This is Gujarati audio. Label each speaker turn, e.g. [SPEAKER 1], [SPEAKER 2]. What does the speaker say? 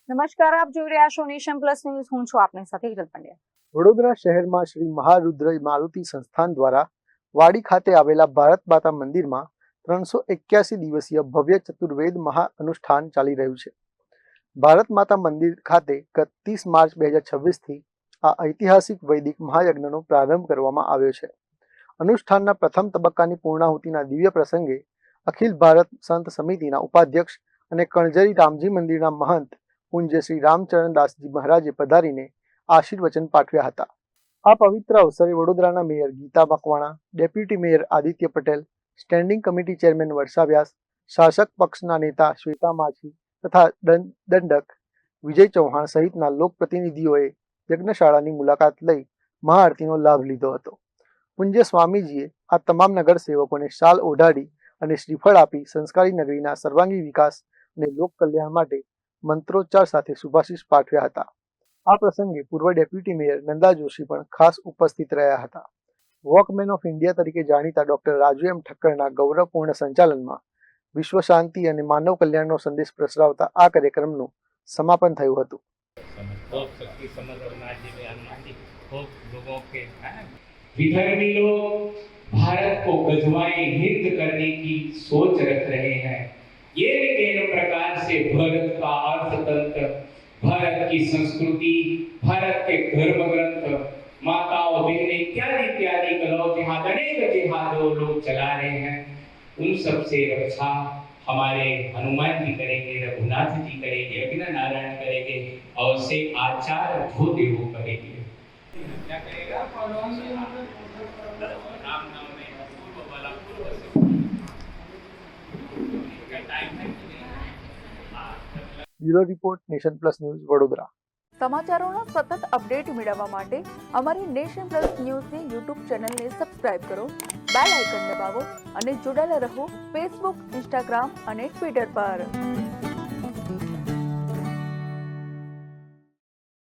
[SPEAKER 1] નમસ્કાર, આપ જોઈ રહ્યા છો નેશન પ્લસ ન્યૂઝ. હું છું આપની સાથે હિરલ પંડ્યા.
[SPEAKER 2] વડોદરા શહેરમાં શ્રી મહારુદ્ર મારુતિ સંસ્થાન દ્વારા વાડી ખાતે આવેલા ભારત માતા મંદિરમાં 381 દિવસીય ભવ્ય ચતુર્વેદ મહા અનુષ્ઠાન ચાલી રહ્યું છે. ભારત માતા મંદિર ખાતે ગત 30 માર્ચ 2026 થી આ ઐતિહાસિક વૈદિક મહાયજ્ઞનો પ્રારંભ કરવામાં આવ્યો છે. અનુષ્ઠાનના પ્રથમ તબક્કાની પૂર્ણાહુતિના દિવ્ય પ્રસંગે અખિલ ભારત સંત સમિતિના ઉપાધ્યક્ષ અને કણજરી રામજી મંદિરના મહંત પૂજ્ય શ્રી રામચરણ દાસજી મહારાજે પધારીને આશીર્વચન પાઠવ્યા હતા. આ પવિત્ર અવસરે વડોદરાના mayor Geeta Makwana, deputy mayor Aditya Patel, standing committee chairman Varsha Vyas, શાસક પક્ષના નેતા શ્વેતા માછી તથા દંડક વિજય ચૌહાણ સહિતના લોકપ્રતિનિધિઓએ યજ્ઞશાળાની મુલાકાત લઈ મહાઆરતીનો લાભ લીધો હતો. પૂજ્ય સ્વામીજીએ આ તમામ નગરસેવકોને શાલ ઓઢાડી અને શ્રીફળ આપી સંસ્કારી નગરીના સર્વાંગી વિકાસ અને લોક કલ્યાણ માટે મંત્રોચ્ચાર સાથે શુભાશીષ પાઠવ્યા હતા. આ પ્રસંગે પૂર્વ ડેપ્યુટી મેયર નંદા જોશી પણ ખાસ ઉપસ્થિત રહ્યા હતા. વોકમેન ઓફ ઇન્ડિયા તરીકે જાણીતા ડોક્ટર રાજુ એમ ઠક્કરના ગૌરવપૂર્ણ સંચાલનમાં વિશ્વ શાંતિ અને માનવ કલ્યાણનો સંદેશ પ્રસરાવતા આ કાર્યક્રમનું સમાપન થયું હતું.
[SPEAKER 3] विधर्मी लोग भारत को गजवाए हिंद करने की सोच रख रहे हैं. ये विभिन्न प्रकार से भारत का अर्थतंत्र, भारत की संस्कृति, भारत के धर्म ग्रंथ, माताओं बहनें इत्यादि इत्यादि कलाओं जिहाद अनेक जिहादों लोग चला रहे हैं. उन सब से रक्षा हमारे हनुमान जी करेंगे, रघुनाथ जी करेंगे, यज्ञ नारायण करेंगे और से आचार धोदेव करेंगे. क्या करेगा? राम नाम में पूर्व वाला पूर्व से टाइम है.
[SPEAKER 2] Bureau report, Nation Plus News, Vadodara.
[SPEAKER 4] સમાચારોના સતત અપડેટ મેળવવા માટે અમારી નેશન પ્લસ ન્યૂઝની યુટ્યુબ ચેનલને સબસ્ક્રાઇબ કરો, બેલ આઇકન દબાવો અને જોડાયેલા રહો ફેસબુક, ઇન્સ્ટાગ્રામ અને ટ્વિટર પર.